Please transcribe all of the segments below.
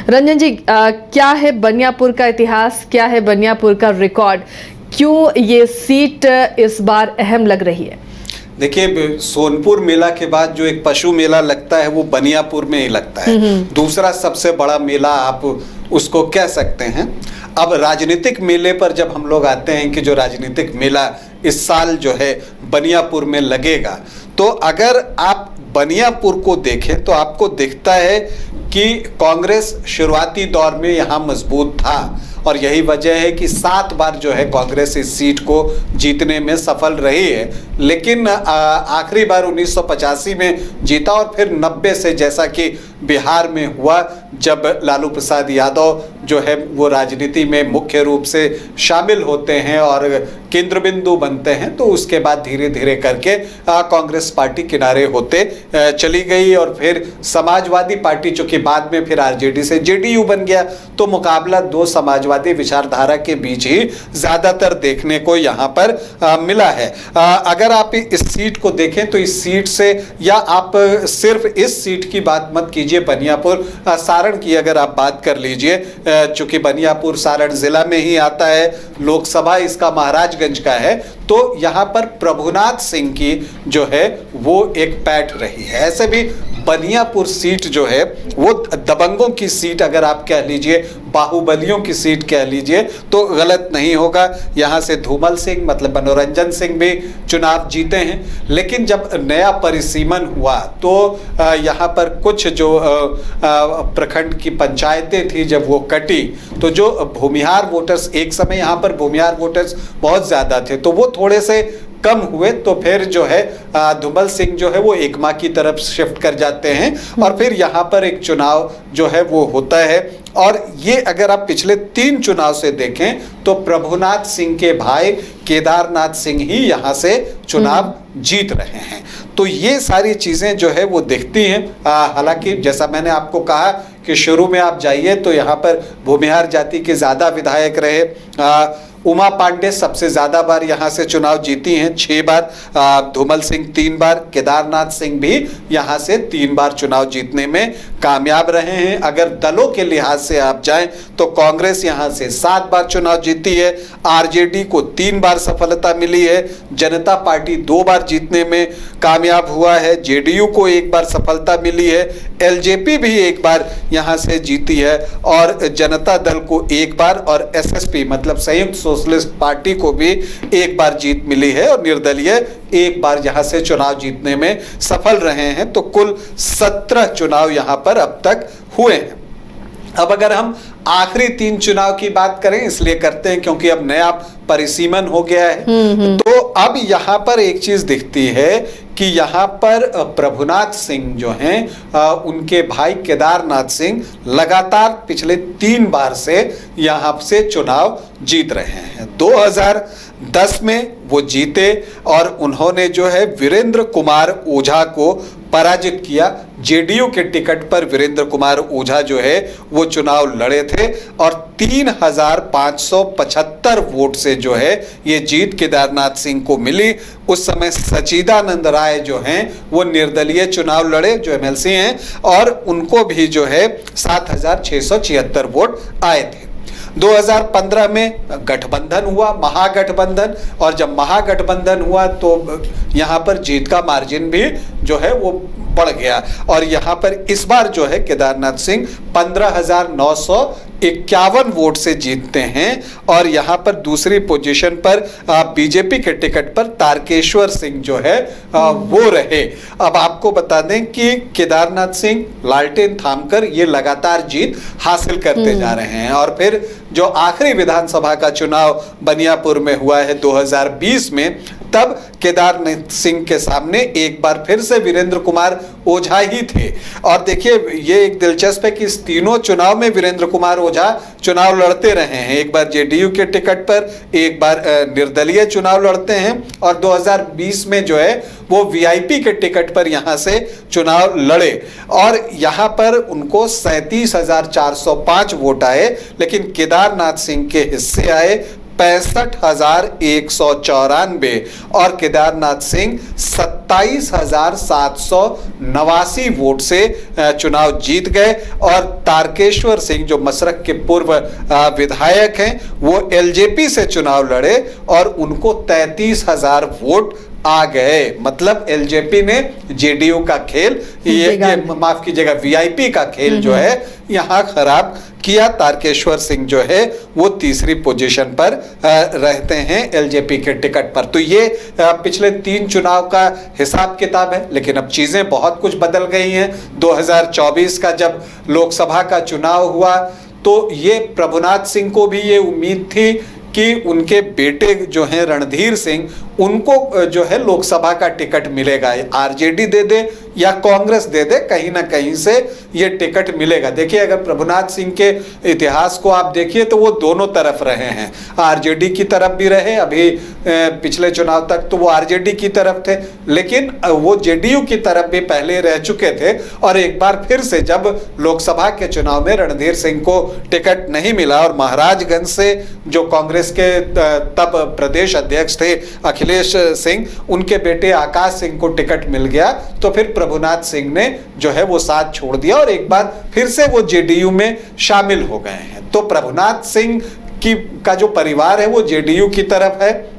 रंजन जी, क्या है बनियापुर का इतिहास, क्या है बनियापुर का रिकॉर्ड, क्यों ये सीट इस बार अहम लग रही है? देखिए, सोनपुर मेला के बाद जो एक पशु मेला लगता है वो बनियापुर में ही लगता है। दूसरा सबसे बड़ा मेला आप उसको कह सकते हैं। अब राजनीतिक मेले पर जब हम लोग आते हैं कि जो राजनीतिक मेला इस साल जो है बनियापुर में लगेगा, तो अगर आप बनियापुर को देखें तो आपको दिखता है कि कांग्रेस शुरुआती दौर में यहाँ मजबूत था और यही वजह है कि 7 बार जो है कांग्रेस इस सीट को जीतने में सफल रही है। लेकिन आखिरी बार 1985 में जीता और फिर 90 से, जैसा कि बिहार में हुआ जब लालू प्रसाद यादव जो है वो राजनीति में मुख्य रूप से शामिल होते हैं और केंद्र बिंदु बनते हैं, तो उसके बाद धीरे धीरे करके कांग्रेस पार्टी किनारे होते चली गई और फिर समाजवादी पार्टी, जो कि बाद में फिर आरजेडी से जेडीयू बन गया, तो मुकाबला दो समाजवादी विचारधारा के बीच ही ज्यादातर देखने को यहाँ पर मिला है। अगर आप इस सीट को देखें तो इस सीट से, या आप सिर्फ इस सीट की बात मत कीजिए, बनियापुर सारण की अगर आप बात कर लीजिए, चूंकि बनियापुर सारण जिला में ही आता है, लोकसभा इसका महाराजगंज का है, तो यहाँ पर प्रभुनाथ सिंह की जो है वो एक पैठ रही है। ऐसे भी बनियापुर सीट जो है वो दबंगों की सीट अगर आप कह लीजिए, बाहुबलियों की सीट कह लीजिए, तो गलत नहीं होगा। यहाँ से धूमल सिंह मतलब मनोरंजन सिंह भी चुनाव जीते हैं। लेकिन जब नया परिसीमन हुआ तो यहाँ पर कुछ जो प्रखंड की पंचायतें थी जब वो कटी, तो जो भूमिहार वोटर्स, एक समय यहाँ पर भूमिहार वोटर्स बहुत ज़्यादा थे, तो वो थोड़े से कम हुए, तो फिर जो है धूमल सिंह जो है वो एकमा की तरफ शिफ्ट कर जाते हैं और फिर यहाँ पर एक चुनाव जो है वो होता है। और ये अगर आप पिछले 3 चुनाव से देखें तो प्रभुनाथ सिंह के भाई केदारनाथ सिंह ही यहाँ से चुनाव जीत रहे हैं। तो ये सारी चीज़ें जो है वो दिखती हैं। हालांकि जैसा मैंने आपको कहा कि शुरू में आप जाइए तो यहाँ पर भूमिहार जाति के ज़्यादा विधायक रहे। उमा पांडे सबसे ज़्यादा बार यहाँ से चुनाव जीती हैं, 6 बार। धूमल सिंह 3 बार, केदारनाथ सिंह भी यहाँ से 3 बार चुनाव जीतने में कामयाब रहे हैं। अगर दलों के लिहाज से आप जाएं तो कांग्रेस यहाँ से 7 बार चुनाव जीती है, आरजेडी को 3 बार सफलता मिली है, जनता पार्टी 2 बार जीतने में कामयाब हुआ है, जेडीयू को 1 बार सफलता मिली है, एलजेपी भी 1 बार यहाँ से जीती है और जनता दल को 1 बार और एसएसपी मतलब संयुक्त सोशलिस्ट पार्टी को भी 1 बार जीत मिली है और निर्दलीय 1 बार यहाँ से चुनाव जीतने में सफल रहे हैं। तो कुल 17 चुनाव यहाँ पर अब तक हुए हैं। अब अगर हम आखिरी 3 चुनाव की बात करें, इसलिए करते हैं क्योंकि अब नया परिसीमन हो गया है, तो अब यहाँ पर एक चीज दिखती है कि यहाँ पर प्रभुनाथ सिंह जो हैं उनके भाई केदारनाथ सिंह लगातार पिछले 3 बार से यहाँ से चुनाव जीत रहे हैं। 2010 में वो जीते और उन्होंने जो है वीरेंद्र कुमार ओझा को पराजित किया। जेडीयू के टिकट पर वीरेंद्र कुमार ओझा जो है वो चुनाव लड़े थे और 3575 वोट से जो है ये जीत केदारनाथ सिंह को मिली। उस समय सचिदानंद राय जो हैं वो निर्दलीय चुनाव लड़े, जो एमएलसी हैं, और उनको भी जो है 7676 वोट आए थे। 2015 में गठबंधन हुआ, महागठबंधन, और जब महागठबंधन हुआ तो यहाँ पर जीत का मार्जिन भी जो है वो बढ़ गया और यहाँ पर इस बार जो है केदारनाथ सिंह 15,951 वोट से जीतते हैं और यहाँ पर दूसरी पोजीशन पर बीजेपी के टिकट पर तारकेश्वर सिंह जो है वो रहे। अब आपको बता दें कि केदारनाथ सिंह लालटेन थामकर ये लगातार जीत हासिल करते जा रहे हैं और फिर जो आखिरी विधानसभा का चुनाव बनियापुर में हुआ है 2020 में, तब केदारनाथ सिंह के सामने एक बार फिर से वीरेंद्र कुमार ओझा ही थे। और देखिए ये एक दिलचस्प है कि इस तीनों चुनाव में वीरेंद्र कुमार ओझा चुनाव लड़ते रहे हैं। एक बार जेडीयू के टिकट पर, एक बार निर्दलीय चुनाव लड़ते हैं और 2020 में जो है वो वीआईपी के टिकट पर यहाँ से चुनाव लड़े और यहाँ पर उनको 37,405 वोट आए, लेकिन केदारनाथ सिंह के हिस्से आए 65,194 और केदारनाथ सिंह 27,789 वोट से चुनाव जीत गए। और तारकेश्वर सिंह जो मसरख के पूर्व विधायक हैं, वो एलजेपी से चुनाव लड़े और उनको 33,000 वोट आ गए। मतलब एलजेपी ने जेडीयू का खेल, ये माफ कीजिएगा, वीआईपी का खेल जो है यहां खराब किया। तारकेश्वर सिंह जो है वो तीसरी पोजीशन पर रहते हैं एलजेपी के टिकट पर। तो ये पिछले 3 चुनाव का हिसाब किताब है, लेकिन अब चीजें बहुत कुछ बदल गई हैं। 2024 का जब लोकसभा का चुनाव हुआ तो ये प्रभुनाथ सिंह को भी ये उम्मीद थी कि उनके बेटे जो हैं रणधीर सिंह, उनको जो है लोकसभा का टिकट मिलेगा, आरजेडी दे दे या कांग्रेस दे दे, कहीं ना कहीं से ये टिकट मिलेगा। देखिए, अगर प्रभुनाथ सिंह के इतिहास को आप देखिए तो वो दोनों तरफ रहे हैं, आरजेडी की तरफ भी रहे, अभी पिछले चुनाव तक तो वो आरजेडी की तरफ थे, लेकिन वो जेडीयू की तरफ भी पहले रह चुके थे। और एक बार फिर से जब लोकसभा के चुनाव में रणधीर सिंह को टिकट नहीं मिला और महाराजगंज से जो कांग्रेस के तब प्रदेश अध्यक्ष थे अखिलेश सिंह, उनके बेटे आकाश सिंह को टिकट मिल गया, तो फिर प्रभुनाथ सिंह ने जो है वो साथ छोड़ दिया और एक बार फिर से वो जेडीयू में शामिल हो गए हैं। तो प्रभुनाथ सिंह का जो परिवार है वो जेडीयू की तरफ है।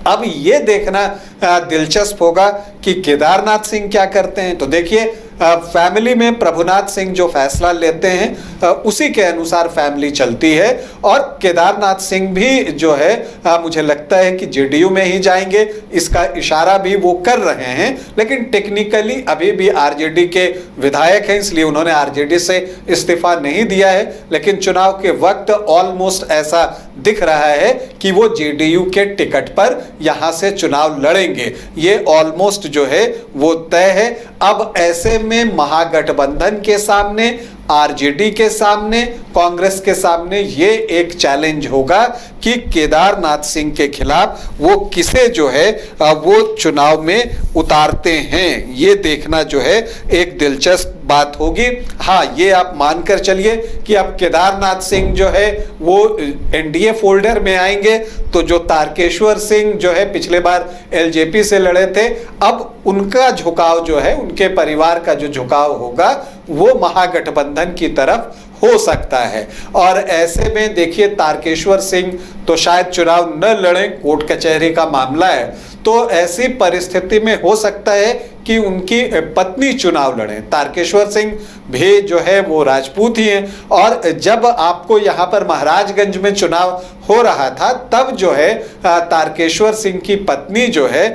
अब ये देखना दिलचस्प होगा कि केदारनाथ सिंह क्या करते हैं। तो देखिए, फैमिली में प्रभुनाथ सिंह जो फैसला लेते हैं उसी के अनुसार फैमिली चलती है। और केदारनाथ सिंह भी जो है मुझे लगता है कि जेडीयू में ही जाएंगे, इसका इशारा भी वो कर रहे हैं। लेकिन टेक्निकली अभी भी आरजेडी के विधायक हैं, इसलिए उन्होंने आरजेडी से इस्तीफा नहीं दिया है। लेकिन चुनाव के वक्त ऑलमोस्ट ऐसा दिख रहा है कि वो जेडीयू के टिकट पर यहां से चुनाव लड़ेंगे, ये ऑलमोस्ट जो है वो तय है। अब ऐसे में महागठबंधन के सामने, आरजेडी के सामने, कांग्रेस के सामने ये एक चैलेंज होगा कि केदारनाथ सिंह के खिलाफ वो किसे जो है वो चुनाव में उतारते हैं। ये देखना जो है एक दिलचस्प बात होगी। हाँ, ये आप मानकर चलिए कि अब केदारनाथ सिंह जो है वो एनडीए फोल्डर में आएंगे, तो जो तारकेश्वर सिंह जो है पिछले बार एलजेपी से लड़े थे, अब उनका झुकाव जो है, उनके परिवार का जो झुकाव होगा वो महागठबंधन की तरफ हो सकता है। और ऐसे में देखिए, तारकेश्वर सिंह तो शायद चुनाव न लड़े, कोर्ट कचहरी का मामला है, तो ऐसी परिस्थिति में हो सकता है कि उनकी पत्नी चुनाव लड़े। तारकेश्वर सिंह भी जो है वो राजपूत ही हैं, और जब आपको यहाँ पर महाराजगंज में चुनाव हो रहा था तब जो है तारकेश्वर सिंह की पत्नी जो है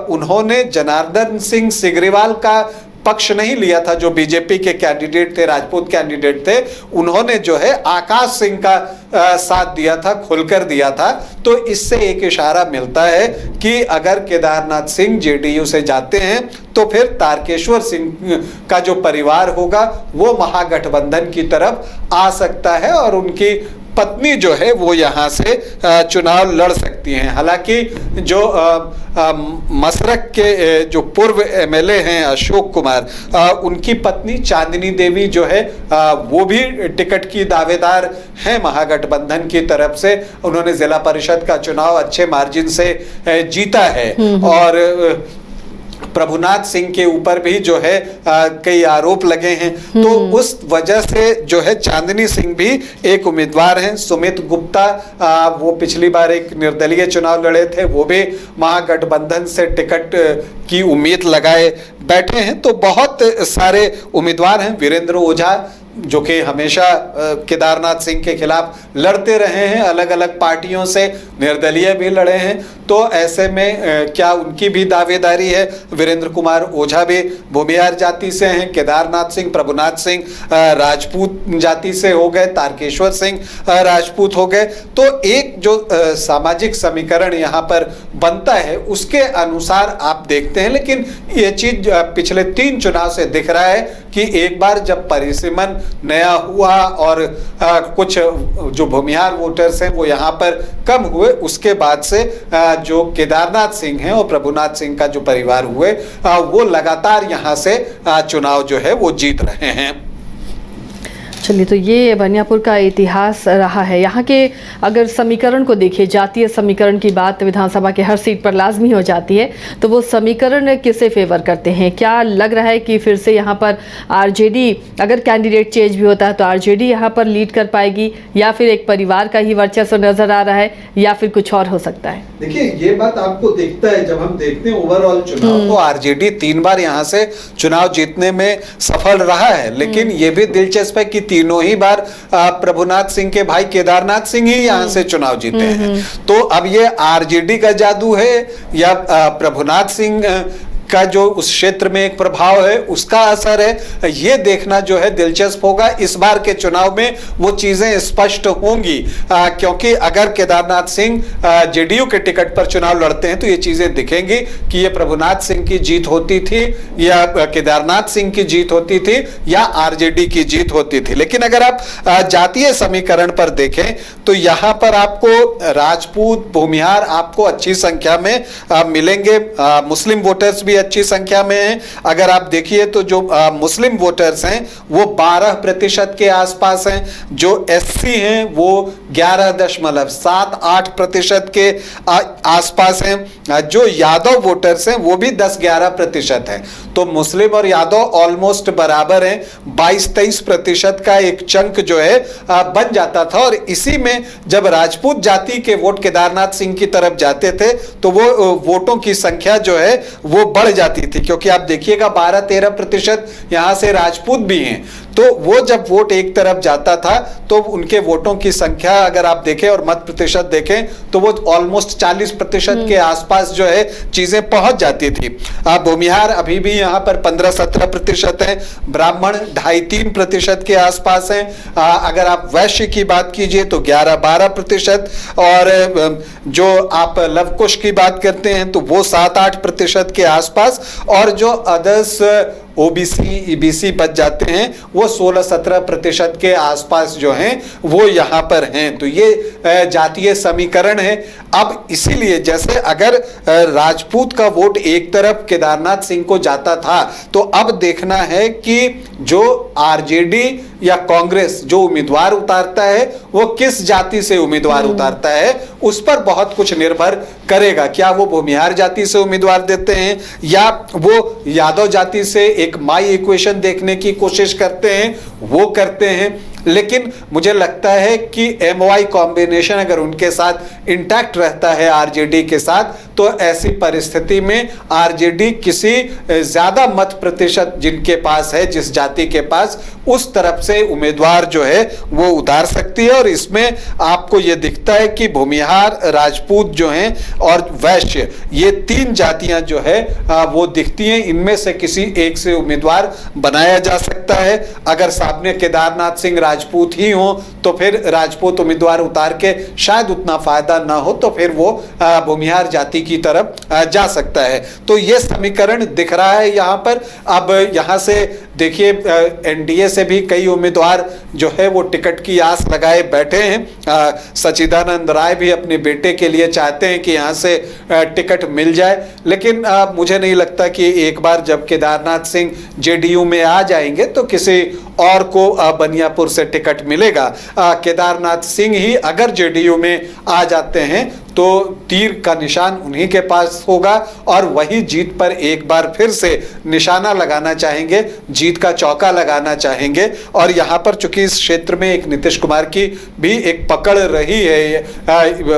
उन्होंने जनार्दन सिंह सिग्रीवाल का पक्ष नहीं लिया था, जो बीजेपी के कैंडिडेट थे, राजपूत कैंडिडेट थे, उन्होंने जो है आकाश सिंह का साथ दिया था, खुलकर दिया था। तो इससे एक इशारा मिलता है कि अगर केदारनाथ सिंह जेडीयू से जाते हैं तो फिर तारकेश्वर सिंह का जो परिवार होगा वो महागठबंधन की तरफ आ सकता है और उनकी पत्नी जो है वो यहाँ से चुनाव लड़ सकती हैं। हालांकि जो मसरख के जो पूर्व एमएलए हैं अशोक कुमार, उनकी पत्नी चांदनी देवी जो है वो भी टिकट की दावेदार हैं महागठबंधन की तरफ से। उन्होंने जिला परिषद का चुनाव अच्छे मार्जिन से जीता है और प्रभुनाथ सिंह के ऊपर भी जो है कई आरोप लगे हैं, तो उस वजह से जो है चांदनी सिंह भी एक उम्मीदवार हैं। सुमित गुप्ता वो पिछली बार एक निर्दलीय चुनाव लड़े थे, वो भी महागठबंधन से टिकट की उम्मीद लगाए बैठे हैं। तो बहुत सारे उम्मीदवार हैं। वीरेंद्र ओझा जो कि हमेशा केदारनाथ सिंह के खिलाफ लड़ते रहे हैं, अलग अलग पार्टियों से निर्दलीय भी लड़े हैं, तो ऐसे में क्या उनकी भी दावेदारी है। वीरेंद्र कुमार ओझा भी भूमिहार जाति से हैं, केदारनाथ सिंह, प्रभुनाथ सिंह राजपूत जाति से हो गए, तारकेश्वर सिंह राजपूत हो गए। तो एक जो सामाजिक समीकरण यहाँ पर बनता है उसके अनुसार आप देखते हैं। लेकिन ये चीज पिछले 3 चुनाव से दिख रहा है कि एक बार जब परिसीमन नया हुआ और कुछ जो भूमिहार वोटर्स हैं वो यहाँ पर कम हुए, उसके बाद से जो केदारनाथ सिंह हैं और प्रभुनाथ सिंह का जो परिवार हुए वो लगातार यहाँ से चुनाव जो है वो जीत रहे हैं। चलिए, तो ये बनियापुर का इतिहास रहा है। यहाँ के अगर समीकरण को देखिए, जातीय समीकरण की बात विधानसभा के हर सीट पर लाजमी हो जाती है, तो वो समीकरण किसे फेवर करते हैं? क्या लग रहा है कि फिर से यहाँ पर आरजेडी, अगर कैंडिडेट चेंज भी होता है तो आरजेडी यहाँ पर लीड कर पाएगी, या फिर एक परिवार का ही वर्चस्व नजर आ रहा है, या फिर कुछ और हो सकता है? देखिए, ये बात आपको दिखता है जब हम देखते हैं ओवरऑल चुनाव, तो आरजेडी 3 बार यहाँ से चुनाव जीतने में सफल रहा है। लेकिन ये भी दिलचस्प है कि तीनों ही बार प्रभुनाथ सिंह के भाई केदारनाथ सिंह ही यहाँ से चुनाव जीते हैं। तो अब ये आरजेडी का जादू है या प्रभुनाथ सिंह का जो उस क्षेत्र में एक प्रभाव है उसका असर है, ये देखना जो है दिलचस्प होगा। इस बार के चुनाव में वो चीजें स्पष्ट होंगी, क्योंकि अगर केदारनाथ सिंह जेडीयू के टिकट पर चुनाव लड़ते हैं तो ये चीजें दिखेंगी कि ये प्रभुनाथ सिंह की जीत होती थी या केदारनाथ सिंह की जीत होती थी या आरजेडी की जीत होती थी। लेकिन अगर आप जातीय समीकरण पर देखें तो यहां पर आपको राजपूत, भूमिहार आपको अच्छी संख्या में मिलेंगे। मुस्लिम वोटर्स भी अच्छी संख्या में हैं। अगर आप देखिए तो जो मुस्लिम वोटर्स हैं वो 12% के आसपास हैं, जो एससी हैं वो 11.78% के आसपास हैं, जो यादव वोटर्स हैं वो भी 10-11% हैं। तो मुस्लिम और यादव ऑलमोस्ट बराबर हैं। 22-23% का एक चंक जो है बन जाता था, और इसी में जब राजपूत जाति के वोट केदारनाथ सिंह की तरफ जाते थे तो वो वोटों की संख्या जो है वो बढ़ जाती थी, क्योंकि आप देखिएगा 12-13% यहां से राजपूत भी हैं। तो वो जब वोट एक तरफ जाता था तो उनके वोटों की संख्या अगर आप देखें और मत प्रतिशत देखें तो वो ऑलमोस्ट 40% के आसपास जो है चीजें पहुंच जाती थी। भूमिहार अभी भी यहाँ पर 15-17% है, ब्राह्मण 2.5-3% के आसपास हैं। अगर आप वैश्य की बात कीजिए तो 11-12%, और जो आप लवकुश की बात करते हैं तो वो 7-8% के आसपास, और जो अदर्स ओबीसी, ईबीसी बच जाते हैं वो 16-17% के आसपास जो हैं वो यहाँ पर हैं। तो ये जातीय समीकरण है। अब इसीलिए जैसे अगर राजपूत का वोट एक तरफ केदारनाथ सिंह को जाता था, तो अब देखना है कि जो आरजेडी या कांग्रेस जो उम्मीदवार उतारता है वो किस जाति से उम्मीदवार उतारता है, उस पर बहुत कुछ निर्भर करेगा। क्या वो भूमिहार जाति से उम्मीदवार देते हैं या वो यादव जाति से एक माई इक्वेशन देखने की कोशिश करते हैं, वो करते हैं। लेकिन मुझे लगता है कि एमवाई कॉम्बिनेशन अगर उनके साथ इंटैक्ट रहता है आरजेडी के साथ, तो ऐसी परिस्थिति में आरजेडी किसी ज्यादा मत प्रतिशत जिनके पास है, जिस जाति के पास, उस तरफ से उम्मीदवार जो है वो उतार सकती है। और इसमें आपको ये दिखता है कि भूमिहार, राजपूत जो हैं और वैश्य, ये 3 जातियां जो है वो दिखती हैं। इनमें से किसी एक से उम्मीदवार बनाया जा सकता है। अगर सामने केदारनाथ सिंह राजपूत ही हो तो फिर राजपूत उम्मीदवार उतार के शायद उतना फायदा ना हो, तो फिर वो भूमिहार जाति की तरफ जा सकता है। तो ये समीकरण दिख रहा है यहाँ पर। अब यहाँ से देखिए एनडीए से भी कई उम्मीदवार जो है वो टिकट की आस लगाए बैठे हैं। सचिदानंद राय भी अपने बेटे के लिए चाहते हैं कि यहाँ से टिकट मिल जाए, लेकिन मुझे नहीं लगता कि एक बार जब केदारनाथ सिंह जेडीयू में आ जाएंगे तो किसी और को बनियापुर से टिकट मिलेगा। केदारनाथ सिंह ही अगर जेडीयू में आ जाते हैं तो तीर का निशान उन्हीं के पास होगा, और वही जीत पर एक बार फिर से निशाना लगाना चाहेंगे, जीत का चौका लगाना चाहेंगे। और यहाँ पर चूंकि इस क्षेत्र में एक नीतीश कुमार की भी एक पकड़ रही है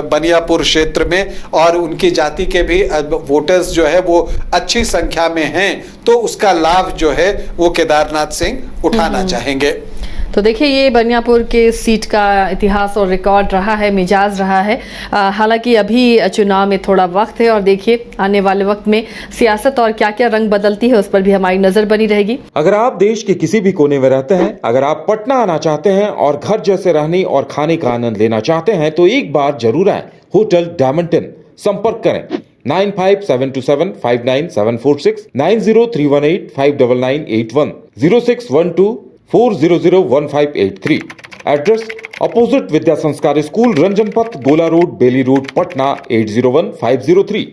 बनियापुर क्षेत्र में, और उनकी जाति के भी वोटर्स जो है वो अच्छी संख्या में हैं, तो उसका लाभ जो है वो केदारनाथ सिंह उठाना चाहेंगे। तो देखिए, ये बनियापुर के सीट का इतिहास और रिकॉर्ड रहा है, मिजाज रहा है। हालांकि अभी चुनाव में थोड़ा वक्त है, और देखिए आने वाले वक्त में सियासत और क्या क्या रंग बदलती है उस पर भी हमारी नजर बनी रहेगी। अगर आप देश के किसी भी कोने में रहते हैं, अगर आप पटना आना चाहते हैं और घर जैसे रहने और खाने का आनंद लेना चाहते हैं, तो एक बार जरूर आए होटल डायमंड। संपर्क करें 9572759746, 9031859981, 0612400153। एड्रेस अपोजिट विद्या संस्कार स्कूल, रंजन पथ, गोला रोड, बेली रोड, पटना 801503।